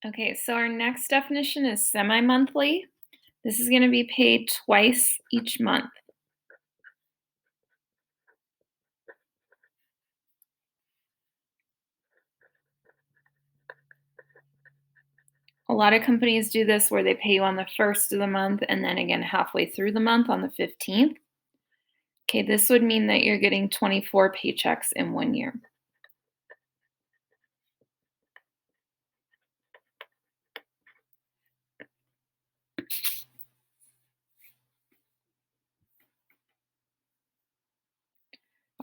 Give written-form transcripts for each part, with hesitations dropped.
Okay, so our next definition is semi-monthly. This is going to be paid twice each month. A lot of companies do this where they pay you on the first of the month and then again halfway through the month on the 15th. Okay, this would mean that you're getting 24 paychecks in 1 year.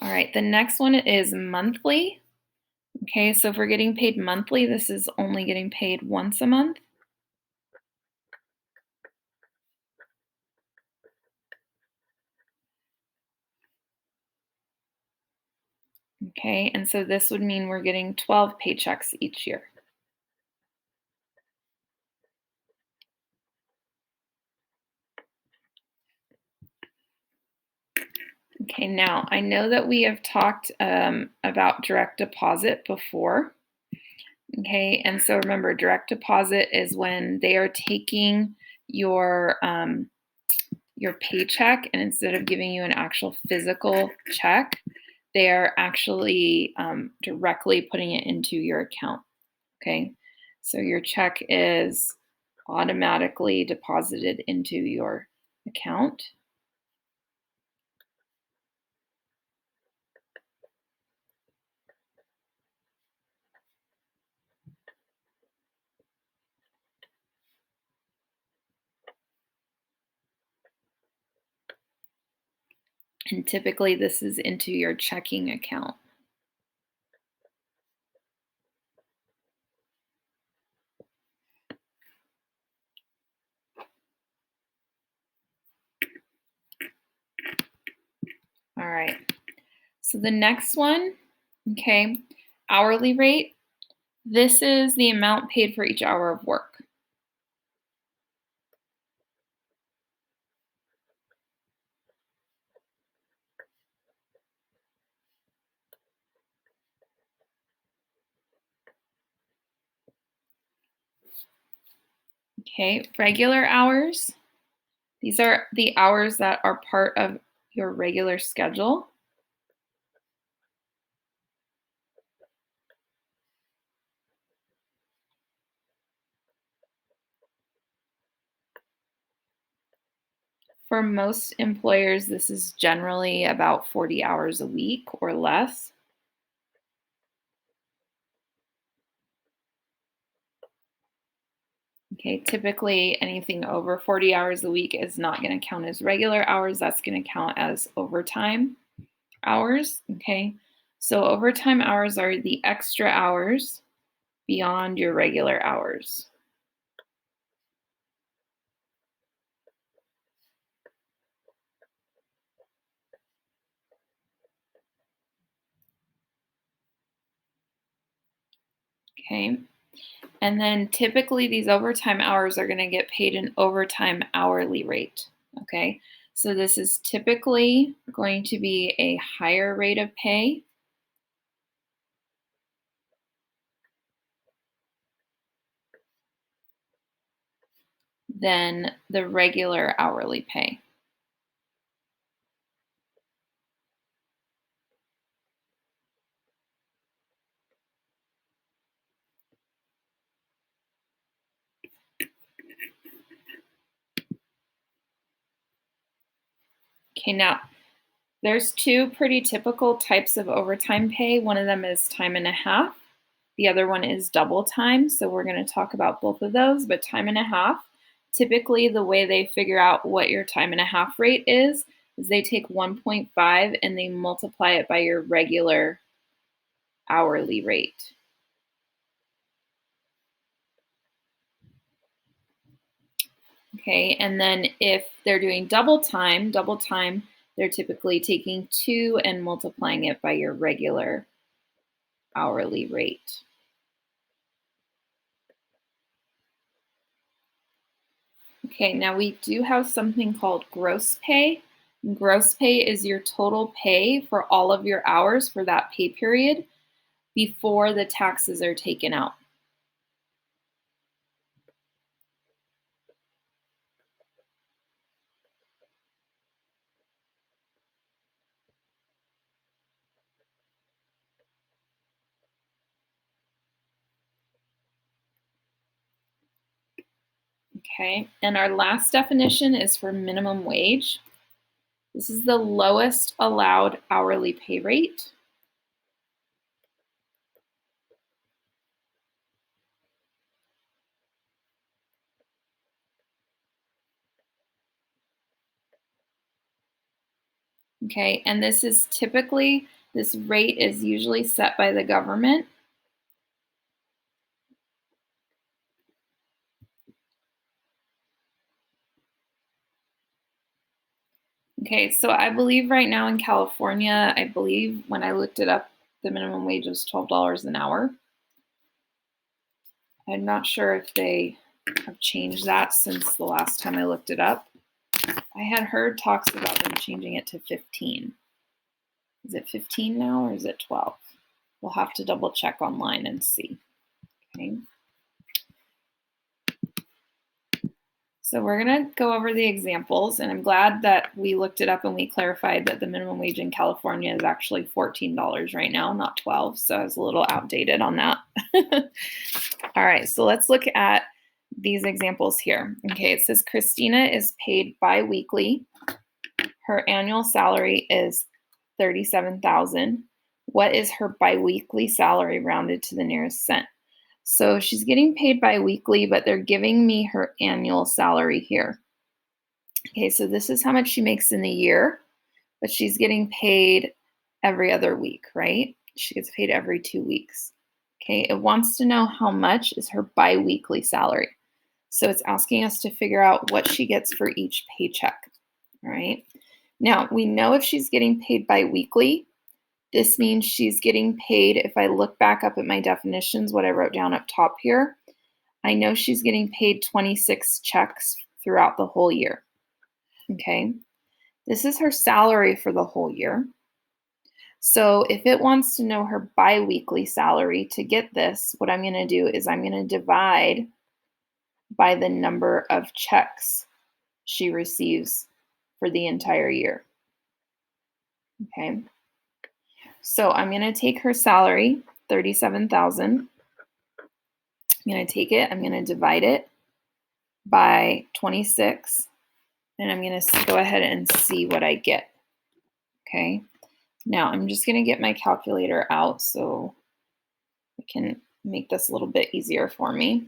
All right, the next one is monthly. Okay, so if we're getting paid monthly, this is only getting paid once a month. Okay, and so this would mean we're getting 12 paychecks each year. Okay, now I know that we have talked about direct deposit before. Okay, and so remember, direct deposit is when they are taking your paycheck, and instead of giving you an actual physical check, they are actually directly putting it into your account. Okay, so your check is automatically deposited into your account. And typically, this is into your checking account. All right. So the next one, okay, hourly rate. This is the amount paid for each hour of work. Okay, regular hours. These are the hours that are part of your regular schedule. For most employers, this is generally about 40 hours a week or less. Okay, typically anything over 40 hours a week is not going to count as regular hours. That's going to count as overtime hours. Okay, so overtime hours are the extra hours beyond your regular hours. Okay, and then typically these overtime hours are going to get paid an overtime hourly rate. Okay, so this is typically going to be a higher rate of pay than the regular hourly pay. Okay, now there's two pretty typical types of overtime pay. One of them is time and a half. The other one is double time. So we're going to talk about both of those, but time and a half, typically the way they figure out what your time and a half rate is they take 1.5 and they multiply it by your regular hourly rate. Okay, and then if they're doing double time, they're typically taking 2 and multiplying it by your regular hourly rate. Okay, now we do have something called gross pay. Gross pay is your total pay for all of your hours for that pay period before the taxes are taken out. Okay, and our last definition is for minimum wage. This is the lowest allowed hourly pay rate. Okay, and this rate is usually set by the government. Okay, so I believe right now in California, I believe when I looked it up, the minimum wage was $12 an hour. I'm not sure if they have changed that since the last time I looked it up. I had heard talks about them changing it to 15. Is it 15 now or is it 12? We'll have to double check online and see. Okay. So we're going to go over the examples, and I'm glad that we looked it up and we clarified that the minimum wage in California is actually $14 right now, not 12. So I was a little outdated on that. All right, so let's look at these examples here. Okay, it says Christina is paid bi-weekly. Her annual salary is $37,000. What is her bi-weekly salary rounded to the nearest cent? So she's getting paid bi-weekly, but they're giving me her annual salary here. Okay, so this is how much she makes in a year, but she's getting paid every other week, right? She gets paid every 2 weeks. Okay, it wants to know how much is her bi-weekly salary. So it's asking us to figure out what she gets for each paycheck, all right? Now, we know if she's getting paid bi-weekly, this means she's getting paid, if I look back up at my definitions, what I wrote down up top here, I know she's getting paid 26 checks throughout the whole year. Okay, this is her salary for the whole year. So if it wants to know her bi-weekly salary, to get this, what I'm going to do is I'm going to divide by the number of checks she receives for the entire year. Okay. So I'm going to take her salary, $37,000. I'm going to take it, I'm going to divide it by 26, and I'm going to go ahead and see what I get. Okay. Now I'm just going to get my calculator out so I can make this a little bit easier for me.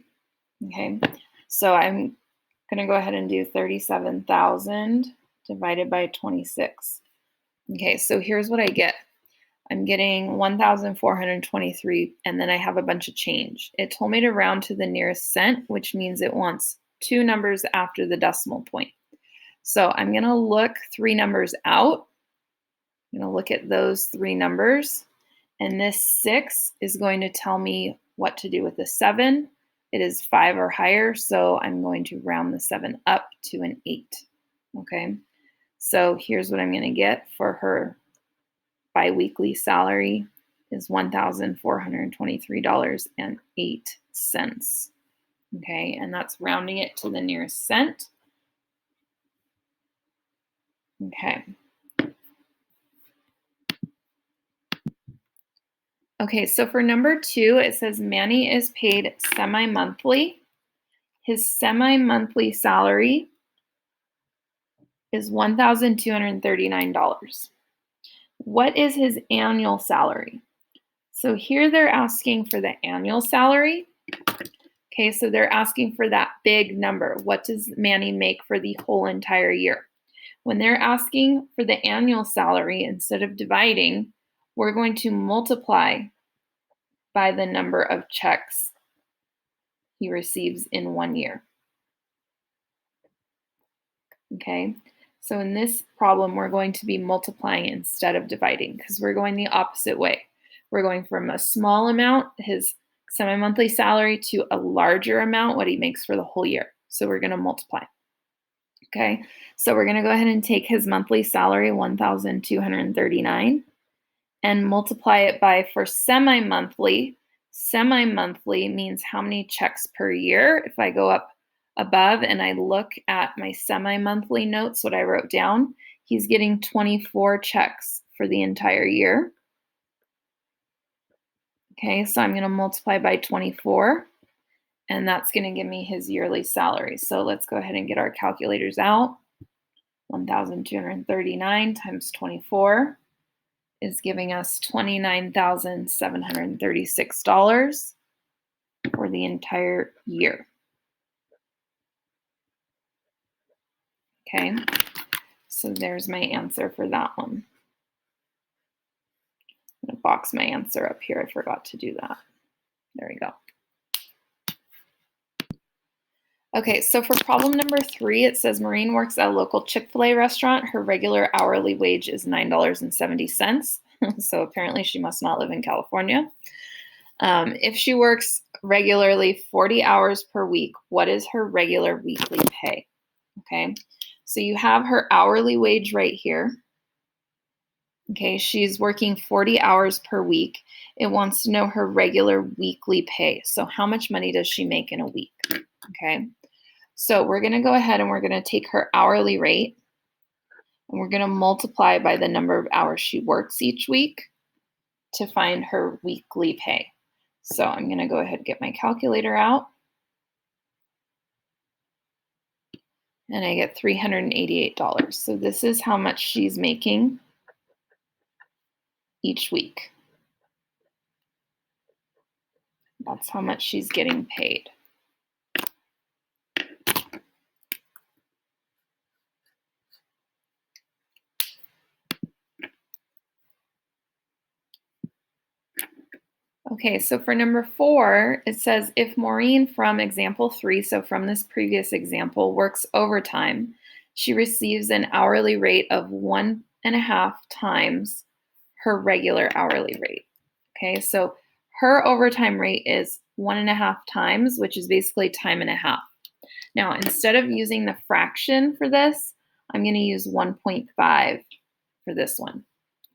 Okay. So I'm going to go ahead and do 37,000 divided by 26. Okay. So here's what I get. I'm getting 1,423, and then I have a bunch of change. It told me to round to the nearest cent, which means it wants 2 numbers after the decimal point. So I'm going to look 3 numbers out. I'm going to look at those 3 numbers, and this 6 is going to tell me what to do with the 7. It is 5 or higher, so I'm going to round the 7 up to an 8. Okay, so here's what I'm going to get for her bi-weekly salary is $1,423.08. Okay, and that's rounding it to the nearest cent. Okay. Okay, so for number 2, it says Manny is paid semi-monthly. His semi-monthly salary is $1,239. What is his annual salary? So here they're asking for the annual salary. Okay, so they're asking for that big number. What does Manny make for the whole entire year? When they're asking for the annual salary, instead of dividing, we're going to multiply by the number of checks he receives in 1 year. Okay, so in this problem, we're going to be multiplying instead of dividing because we're going the opposite way. We're going from a small amount, his semi-monthly salary, to a larger amount, what he makes for the whole year. So we're going to multiply. Okay, so we're going to go ahead and take his monthly salary, $1,239, and multiply it by, for semi-monthly. Semi-monthly means how many checks per year. If I go up above and I look at my semi-monthly notes, what I wrote down, he's getting 24 checks for the entire year. Okay, so I'm going to multiply by 24. and that's going to give me his yearly salary. So let's go ahead and get our calculators out. 1,239 times 24 is giving us $29,736 for the entire year. Okay, so there's my answer for that one. I'm going to box my answer up here. I forgot to do that. There we go. Okay, so for problem number 3, it says Maureen works at a local Chick-fil-A restaurant. Her regular hourly wage is $9.70. So apparently she must not live in California. If she works regularly 40 hours per week, what is her regular weekly pay? Okay, so you have her hourly wage right here. Okay, she's working 40 hours per week. It wants to know her regular weekly pay. So how much money does she make in a week? Okay, so we're going to go ahead and we're going to take her hourly rate and we're going to multiply by the number of hours she works each week to find her weekly pay. So I'm going to go ahead and get my calculator out. And I get $388. So this is how much she's making each week. That's how much she's getting paid. Okay, so for number 4, it says if Maureen from example 3, so from this previous example, works overtime, she receives an hourly rate of 1.5 times her regular hourly rate. Okay, so her overtime rate is 1.5 times, which is basically time and a half. Now, instead of using the fraction for this, I'm going to use 1.5 for this one.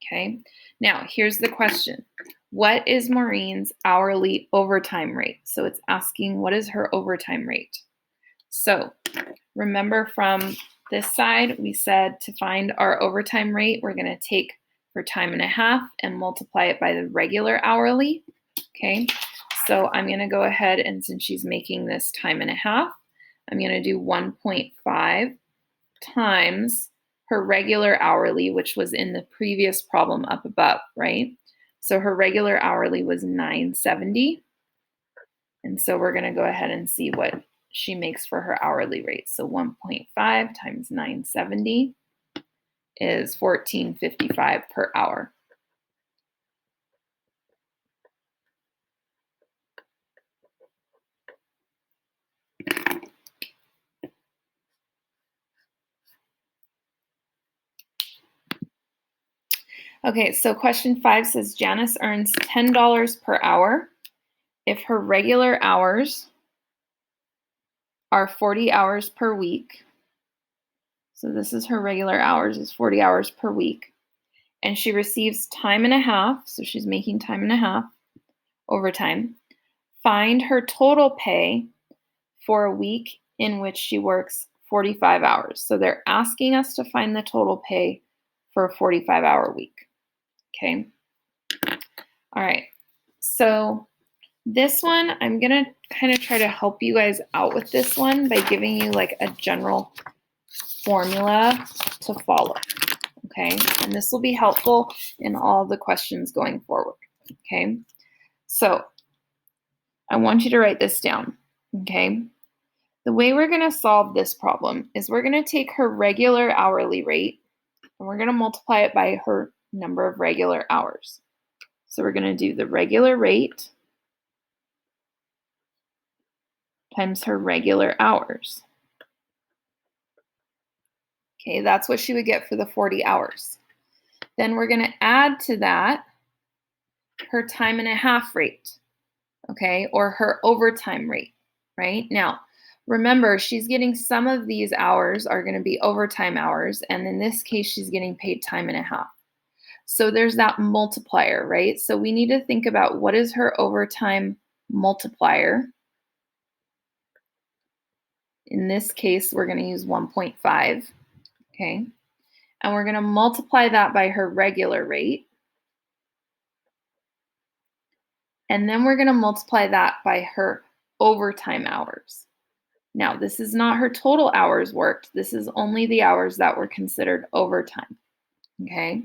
Okay, now here's the question. What is Maureen's hourly overtime rate? So it's asking what is her overtime rate? So remember from this side, we said to find our overtime rate, we're going to take her time and a half and multiply it by the regular hourly. Okay, so I'm going to go ahead and since she's making this time and a half, I'm going to do 1.5 times her regular hourly, which was in the previous problem up above, right? So her regular hourly was $9.70. And so we're going to go ahead and see what she makes for her hourly rate. So 1.5 times $9.70 is $14.55 per hour. Okay, so question 5 says Janice earns $10 per hour if her regular hours are 40 hours per week. So this is her regular hours, is 40 hours per week. And she receives time and a half, so she's making time and a half overtime. Find her total pay for a week in which she works 45 hours. So they're asking us to find the total pay for a 45-hour week. Okay. All right. So this one, I'm going to kind of try to help you guys out with this one by giving you like a general formula to follow. Okay. And this will be helpful in all the questions going forward. Okay. So I want you to write this down. Okay. The way we're going to solve this problem is we're going to take her regular hourly rate and we're going to multiply it by her number of regular hours. So we're going to do the regular rate times her regular hours. Okay, that's what she would get for the 40 hours. Then we're going to add to that her time and a half rate, okay, or her overtime rate, right? Now, remember, she's getting some of these hours are going to be overtime hours, and in this case, she's getting paid time and a half. So there's that multiplier, right? So we need to think about what is her overtime multiplier. In this case, we're going to use 1.5, okay? And we're going to multiply that by her regular rate. And then we're going to multiply that by her overtime hours. Now, this is not her total hours worked. This is only the hours that were considered overtime, okay?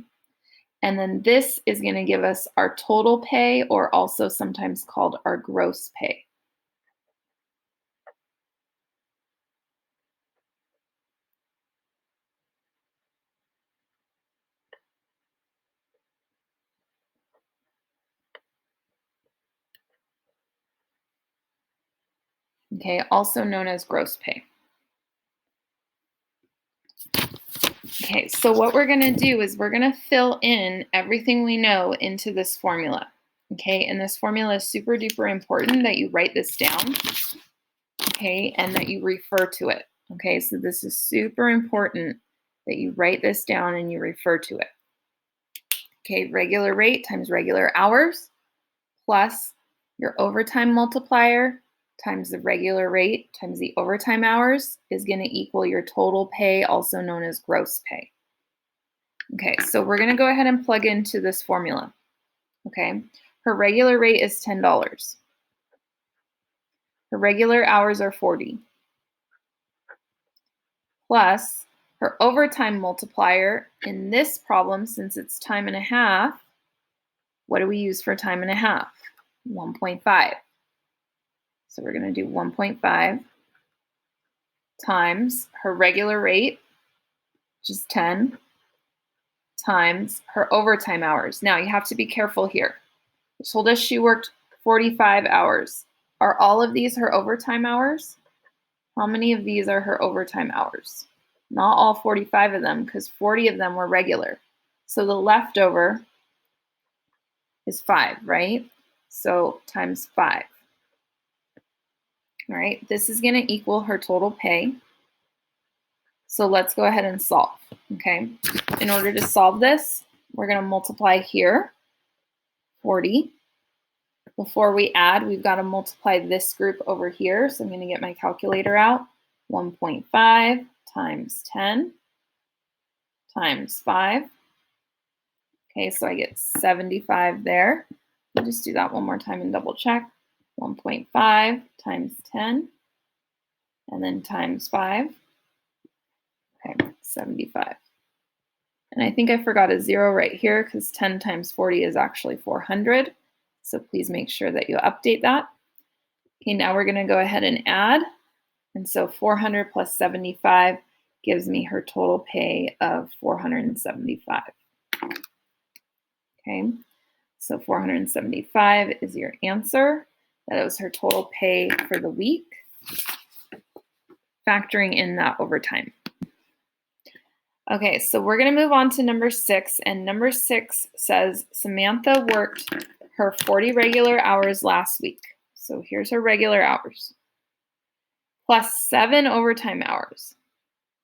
And then this is going to give us our total pay, or also sometimes called our gross pay. Okay, also known as gross pay. Okay, so what we're going to do is we're going to fill in everything we know into this formula. Okay, and this formula is super duper important that you write this down, okay, and that you refer to it. Okay, so this is super important that you write this down and you refer to it. Okay, regular rate times regular hours plus your overtime multiplier times the regular rate times the overtime hours is going to equal your total pay, also known as gross pay. Okay, so we're going to go ahead and plug into this formula. Okay, her regular rate is $10. Her regular hours are 40. Plus her overtime multiplier in this problem, since it's time and a half, what do we use for time and a half? 1.5. So we're going to do 1.5 times her regular rate, which is 10, times her overtime hours. Now you have to be careful here. It told us she worked 45 hours. Are all of these her overtime hours? How many of these are her overtime hours? Not all 45 of them, because 40 of them were regular. So the leftover is 5, right? So times 5. All right, this is going to equal her total pay. So let's go ahead and solve, okay? In order to solve this, we're going to multiply here, 40. Before we add, we've got to multiply this group over here. So I'm going to get my calculator out. 1.5 times 10 times 5. Okay, so I get 75 there. I'll just do that one more time and double check. 1.5 times 10, and then times 5. Okay, 75. And I think I forgot a 0 right here because 10 times 40 is actually 400. So please make sure that you update that. Okay, now we're going to go ahead and add. And so 400 plus 75 gives me her total pay of 475. Okay, so 475 is your answer. That was her total pay for the week, factoring in that overtime. Okay, so we're going to move on to number 6, and number 6 says Samantha worked her 40 regular hours last week. So here's her regular hours, plus 7 overtime hours.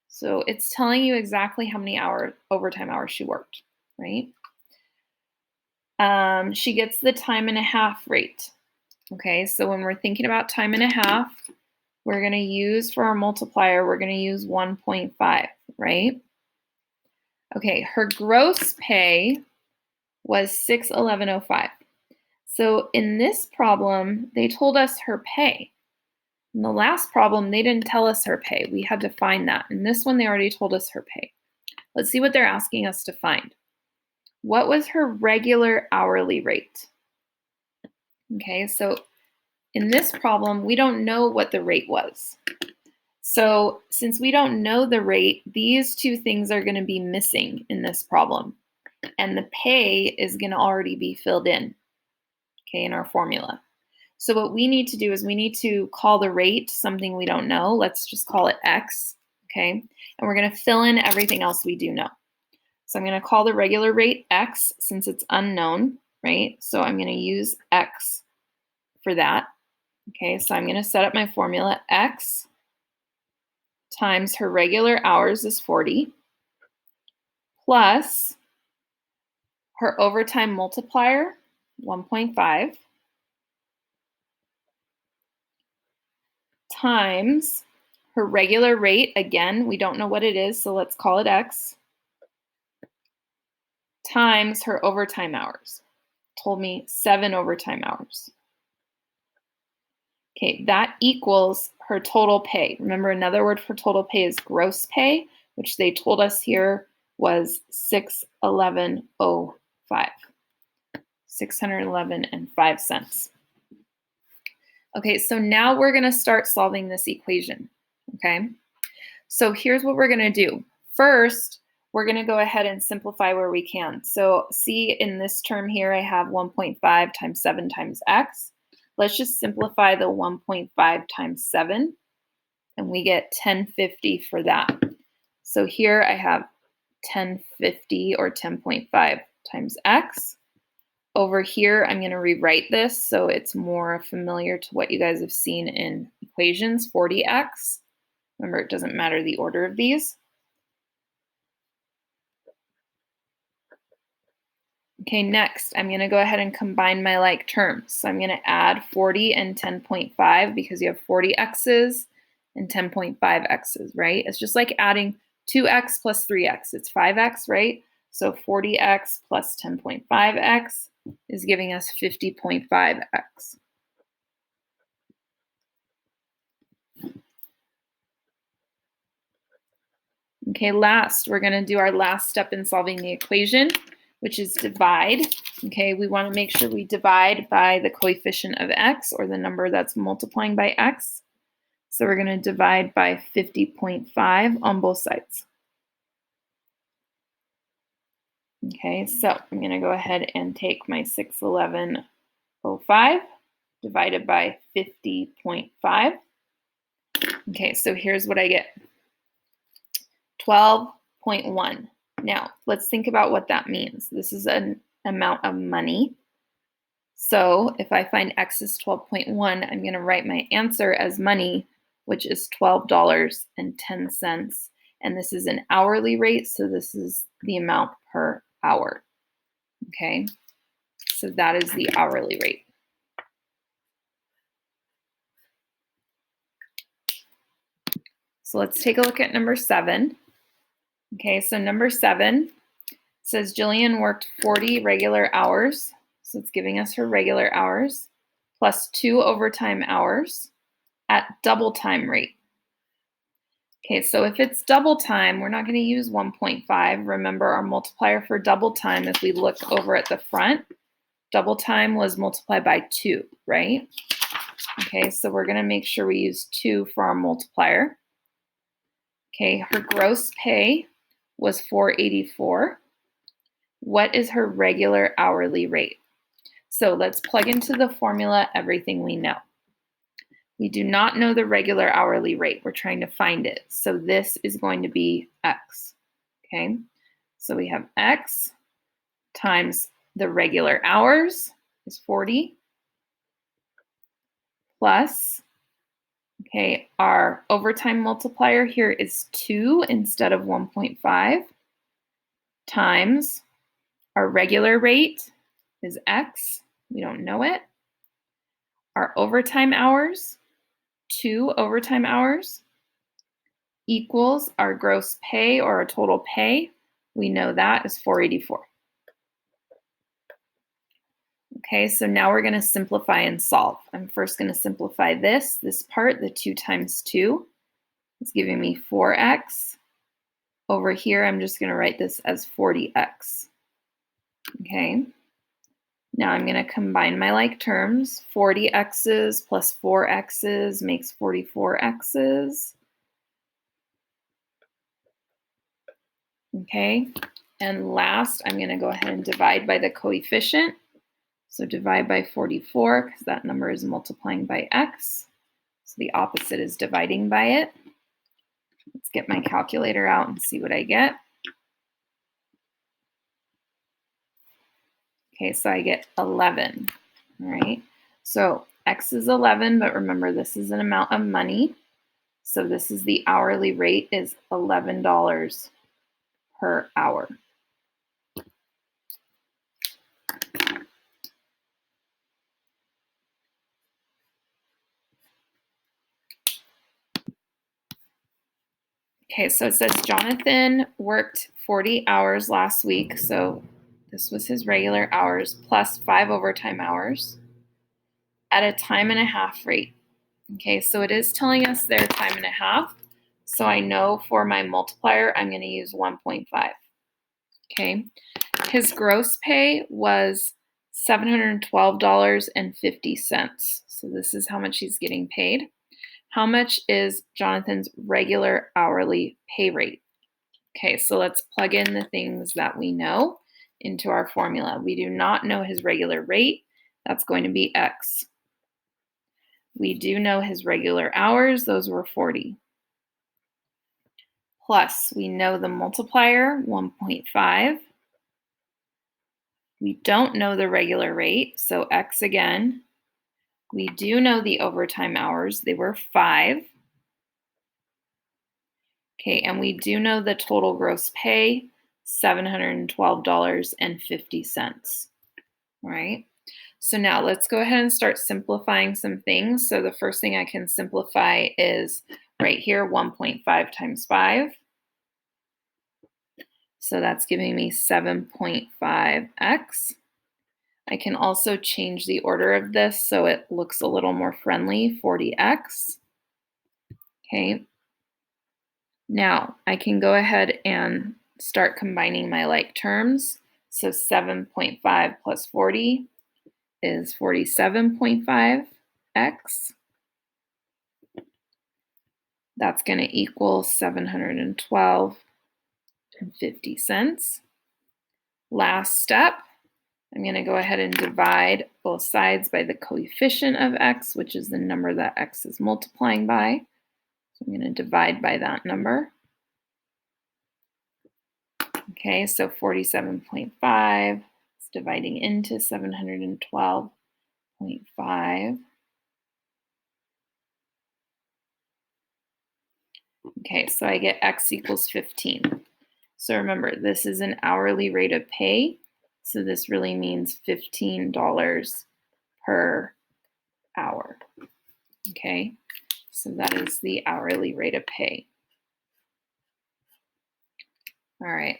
So it's telling you exactly how many overtime hours she worked, right? She gets the time and a half rate. Okay, so when we're thinking about time and a half, we're going to use for our multiplier, we're going to use 1.5, right? Okay, her gross pay was $611.05. So in this problem, they told us her pay. In the last problem, they didn't tell us her pay. We had to find that. In this one, they already told us her pay. Let's see what they're asking us to find. What was her regular hourly rate? Okay, so in this problem, we don't know what the rate was. So since we don't know the rate, these two things are going to be missing in this problem. And the pay is going to already be filled in, okay, in our formula. So what we need to do is we need to call the rate something we don't know. Let's just call it X, okay? And we're going to fill in everything else we do know. So I'm going to call the regular rate X since it's unknown, right? So I'm going to use X for that. Okay, so I'm going to set up my formula. X times her regular hours is 40 plus her overtime multiplier, 1.5, times her regular rate, again, we don't know what it is, so let's call it X, times her overtime hours. Told me 7 overtime hours. Okay, that equals her total pay. Remember, another word for total pay is gross pay, which they told us here was $611.05. $611.05. Okay, so now we're going to start solving this equation. Okay, so here's what we're going to do. First, we're going to go ahead and simplify where we can. So see, in this term here, I have 1.5 times 7 times x. Let's just simplify the 1.5 times 7, and we get 1050 for that. So here I have 1050 or 10.5 times x. Over here, I'm going to rewrite this so it's more familiar to what you guys have seen in equations, 40x. Remember, it doesn't matter the order of these. Okay, next, I'm going to go ahead and combine my like terms. So I'm going to add 40 and 10.5 because you have 40 x's and 10.5 x's, right? It's just like adding 2x plus 3x. It's 5x, right? So 40x plus 10.5x is giving us 50.5x. Okay, last, we're going to do our last step in solving the equation, which is divide. Okay, we want to make sure we divide by the coefficient of x, or the number that's multiplying by x. So we're going to divide by 50.5 on both sides. Okay, so I'm going to go ahead and take my 611.05 divided by 50.5. Okay, so here's what I get. 12.1. Now, let's think about what that means. This is an amount of money. So if I find x is 12.1, I'm going to write my answer as money, which is $12.10. And this is an hourly rate, so this is the amount per hour. Okay, so that is the hourly rate. So let's take a look at number 7. Okay, so number 7 says Jillian worked 40 regular hours. So it's giving us her regular hours plus 2 overtime hours at double time rate. Okay, so if it's double time, we're not going to use 1.5. Remember, our multiplier for double time, if we look over at the front, double time was multiplied by 2, right? Okay, so we're going to make sure we use 2 for our multiplier. Okay, her gross pay was $484. What is her regular hourly rate? So let's plug into the formula everything we know. We do not know the regular hourly rate. We're trying to find it. So this is going to be x. Okay, so we have x times the regular hours is 40 plus, okay, our overtime multiplier here is 2 instead of 1.5 times our regular rate is x. We don't know it. Our overtime hours, 2 overtime hours, equals our gross pay or our total pay. We know that is $484. Okay, so now we're going to simplify and solve. I'm first going to simplify this part, the 2 times 2. It's giving me 4x. Over here, I'm just going to write this as 40x. Okay. Now I'm going to combine my like terms. 40x's plus 4x's makes 44x's. Okay. And last, I'm going to go ahead and divide by the coefficient. So divide by 44 because that number is multiplying by x. So the opposite is dividing by it. Let's get my calculator out and see what I get. Okay, so I get 11, all right? So x is 11, but remember this is an amount of money. So this is the hourly rate is $11 per hour. Okay, so it says Jonathan worked 40 hours last week. So this was his regular hours plus 5 overtime hours at a time and a half rate. Okay, so it is telling us their time and a half. So I know for my multiplier, I'm going to use 1.5. Okay, his gross pay was $712.50. So this is how much he's getting paid. How much is Jonathan's regular hourly pay rate? Okay, so let's plug in the things that we know into our formula. We do not know his regular rate. That's going to be X. We do know his regular hours. Those were 40. Plus, we know the multiplier, 1.5. We don't know the regular rate, so X again. We do know the overtime hours. They were 5. Okay, and we do know the total gross pay, $712.50. All right. So now let's go ahead and start simplifying some things. So the first thing I can simplify is right here, 1.5 times 5. So that's giving me 7.5x. I can also change the order of this so it looks a little more friendly, 40x. Okay. Now I can go ahead and start combining my like terms. So 7.5 plus 40 is 47.5x. That's going to equal $712.50. Last step, I'm going to go ahead and divide both sides by the coefficient of x, which is the number that x is multiplying by. So I'm going to divide by that number. Okay, so 47.5 is dividing into 712.5. Okay, so I get x equals 15. So remember, this is an hourly rate of pay. So this really means $15 per hour. Okay, so that is the hourly rate of pay. All right.